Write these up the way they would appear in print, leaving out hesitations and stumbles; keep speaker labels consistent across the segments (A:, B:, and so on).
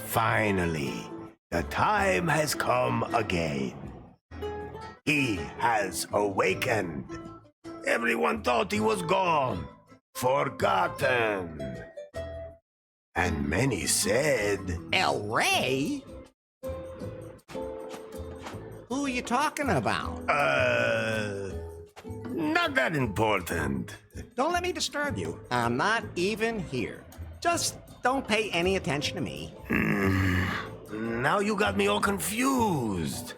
A: Finally, the time has come again. He has awakened. Everyone thought he was gone, forgotten. And many said,
B: El Rey? Who are you talking about?
A: Not that important.
B: Don't let me disturb you. I'm not even here. Just don't pay any attention to me.
A: Now you got me all confused.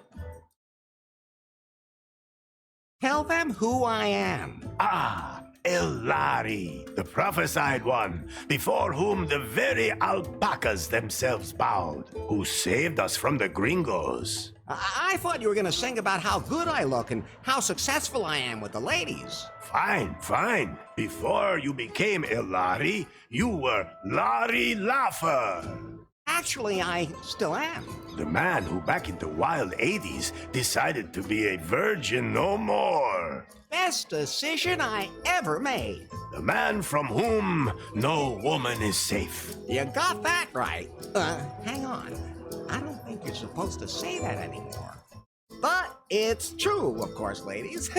B: Tell them who I am.
A: Ah, Elari, the prophesied one, before whom the very alpacas themselves bowed, who saved us from the gringos.
B: I thought you were going to sing about how good I look and how successful I am with the ladies.
A: Fine, fine. Before you became Elari, you were Larry Laugher.
B: Actually, I still am.
A: The man who back in the wild 80s decided to be a virgin no more.
B: Best decision I ever made.
A: The man from whom no woman is safe.
B: You got that right. Hang on. I don't think you're supposed to say that anymore. But it's true, of course, ladies.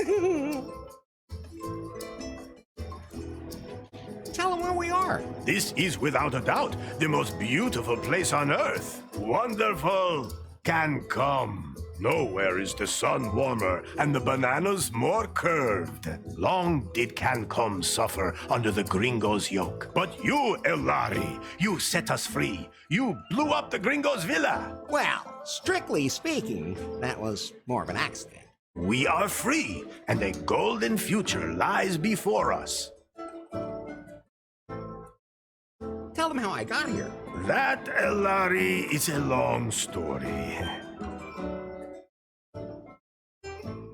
B: Tell them where we are.
A: This is without a doubt the most beautiful place on earth. Wonderful Cancom. Nowhere is the sun warmer and the bananas more curved. Long did Cancom suffer under the gringos' yoke. But you, Elari, you set us free. You blew up the gringos' villa.
B: Well, strictly speaking, that was more of an accident.
A: We are free, and a golden future lies before us.
B: Tell them how I got here.
A: That, Elari, is a long story.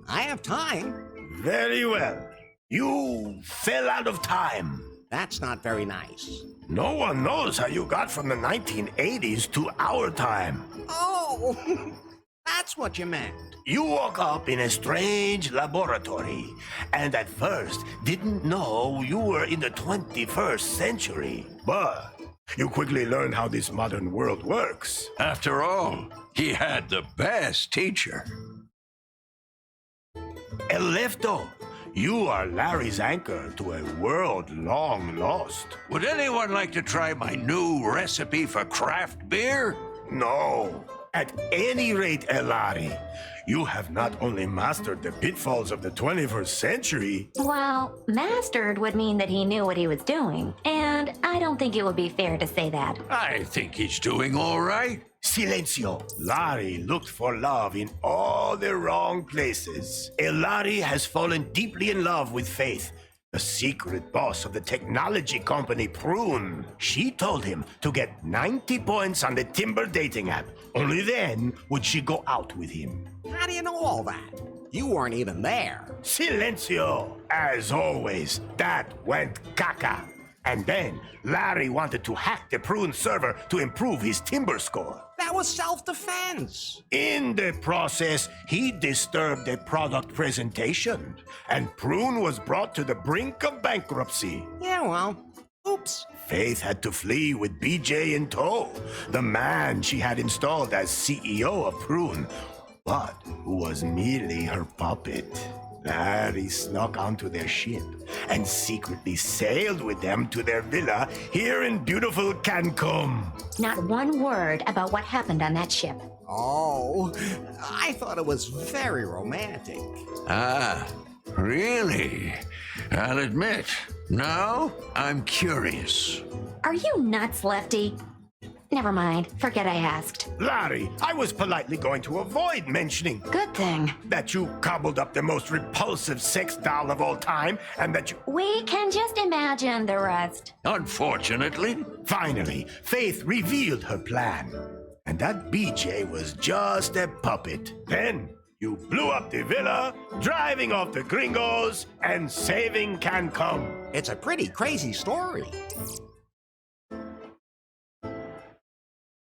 B: I have time.
A: Very well. You fell out of time.
B: That's not very nice.
A: No one knows how you got from the 1980s to our time.
B: Oh, that's what you meant.
A: You woke up in a strange laboratory, and at first didn't know you were in the 21st century. But you quickly learned how this modern world works.
C: After all, he had the best teacher.
A: Elefto, you are Larry's anchor to a world long lost.
C: Would anyone like to try my new recipe for craft beer?
A: No. At any rate, Elari, you have not only mastered the pitfalls of the 21st century.
D: Well, mastered would mean that he knew what he was doing, and I don't think it would be fair to say that.
C: I think he's doing all right.
A: Silencio. Larry looked for love in all the wrong places. Elari has fallen deeply in love with Faith, the secret boss of the technology company Prune. She told him to get 90 points on the Timber dating app. Only then would she go out with him.
B: How do you know all that? You weren't even there.
A: Silencio. As always, that went caca. And then Larry wanted to hack the Prune server to improve his Timber score.
B: That was self-defense.
A: In the process, he disturbed a product presentation, and Prune was brought to the brink of bankruptcy.
B: Yeah, well, oops.
A: Faith had to flee with BJ in tow, the man she had installed as CEO of Prune, but who was merely her puppet. Larry snuck onto their ship and secretly sailed with them to their villa here in beautiful Cancun.
D: Not one word about what happened on that ship.
B: Oh, I thought it was very romantic.
C: Ah, really? I'll admit, now I'm curious.
D: Are you nuts, Lefty? Never mind. Forget I asked.
A: Larry, I was politely going to avoid mentioning
D: Good thing.
A: that you cobbled up the most repulsive sex doll of all time and that you...
D: We can just imagine the rest.
C: Unfortunately,
A: Finally, Faith revealed her plan. And that BJ was just a puppet. Then You blew up the villa, driving off the gringos, and saving Cancun.
B: It's a pretty crazy story.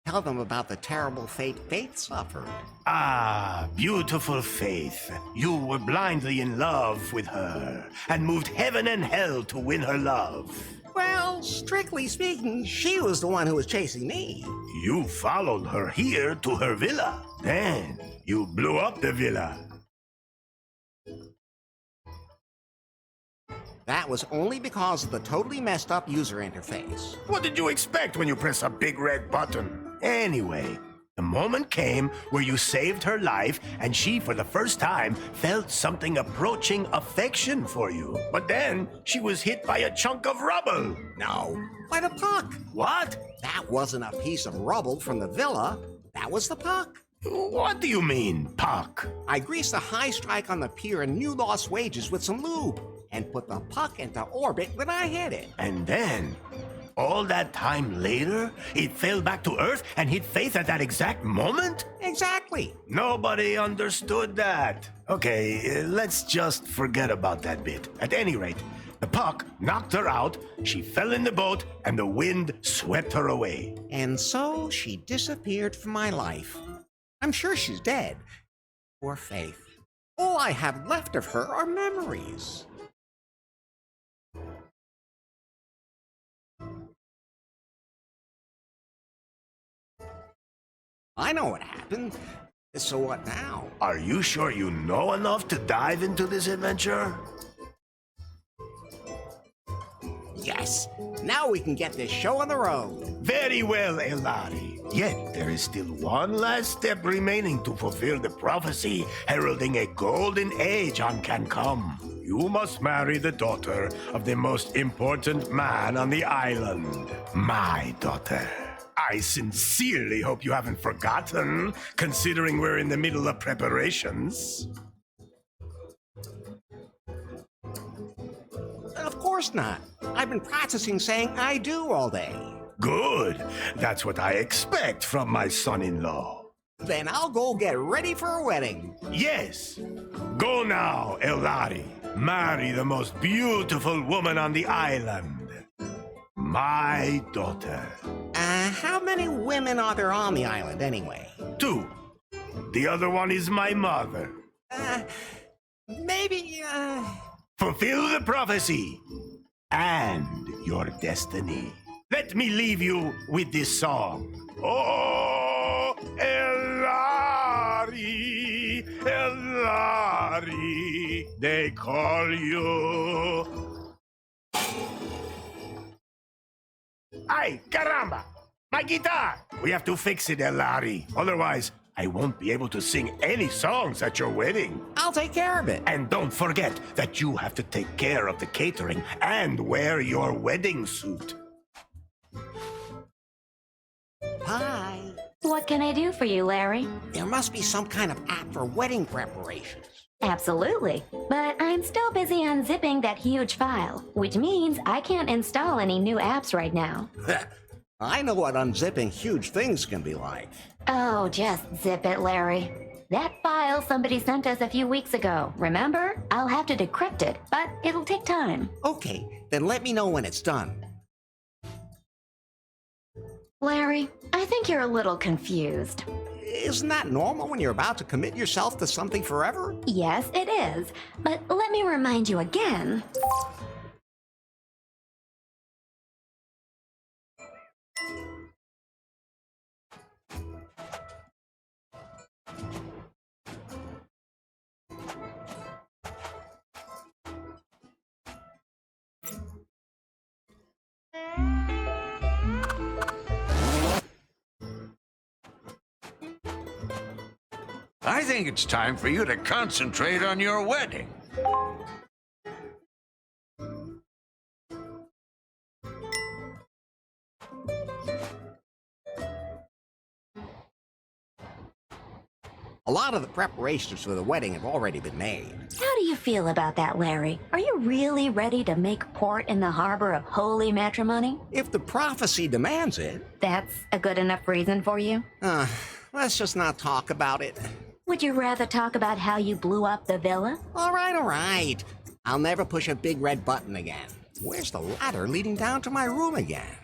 B: Tell them about the terrible fate Faith suffered.
A: Ah, beautiful Faith. You were blindly in love with her and moved heaven and hell to win her love.
B: Well, strictly speaking, she was the one who was chasing me.
A: You followed her here to her villa. Then you blew up the villa.
B: That was only because of the totally messed up user interface.
A: What did you expect when you press a big red button? Anyway, the moment came where you saved her life, and she, for the first time, felt something approaching affection for you. But then she was hit by a chunk of rubble.
B: No, by the puck.
A: What?
B: That wasn't a piece of rubble from the villa. That was the puck.
A: What do you mean, puck?
B: I greased a high strike on the pier and new lost wages with some lube, and put the puck into orbit when I hit it.
A: And then, all that time later, it fell back to Earth and hit Faith at that exact moment?
B: Exactly.
A: Nobody understood that. Okay, let's just forget about that bit. At any rate, the puck knocked her out, she fell in the boat, and the wind swept her away.
B: And so she disappeared from my life. I'm sure she's dead. Poor Faith. All I have left of her are memories. I know what happened. So what now?
A: Are you sure you know enough to dive into this adventure?
B: Yes. Now we can get this show on the road.
A: Very well, Elari. Yet there is still one last step remaining to fulfill the prophecy heralding a golden age on Cancun. You must marry the daughter of the most important man on the island. My daughter. I sincerely hope you haven't forgotten, considering we're in the middle of preparations.
B: Of course not. I've been practicing saying I do all day.
A: Good. That's what I expect from my son-in-law.
B: Then I'll go get ready for a wedding.
A: Yes. Go now, Elari. Marry the most beautiful woman on the island. My daughter.
B: How many women are there on the island anyway?
A: 2. The other one is my mother.
B: Maybe,
A: Fulfill the prophecy and your destiny. Let me leave you with this song. Oh, Elari, Elari, they call you. Ay, caramba! My guitar! We have to fix it, Elari. Otherwise, I won't be able to sing any songs at your wedding.
B: I'll take care of it.
A: And don't forget that you have to take care of the catering and wear your wedding suit.
B: Hi.
D: What can I do for you, Larry?
B: There must be some kind of app for wedding preparations.
D: Absolutely. But I'm still busy unzipping that huge file, which means I can't install any new apps right now.
B: I know what unzipping huge things can be like.
D: Oh, just zip it, Larry. That file somebody sent us a few weeks ago, remember? I'll have to decrypt it, but it'll take time.
B: Okay, then let me know when it's done.
D: Larry, I think you're a little confused.
B: Isn't that normal when you're about to commit yourself to something forever?
D: Yes, it is. But let me remind you again.
C: I think it's time for you to concentrate on your wedding.
B: A lot of the preparations for the wedding have already been made.
D: How do you feel about that, Larry? Are you really ready to make port in the harbor of holy matrimony?
B: If the prophecy demands it.
D: That's a good enough reason for you?
B: Let's just not talk about it.
D: Would you rather talk about how you blew up the villa?
B: All right. I'll never push a big red button again. Where's the ladder leading down to my room again?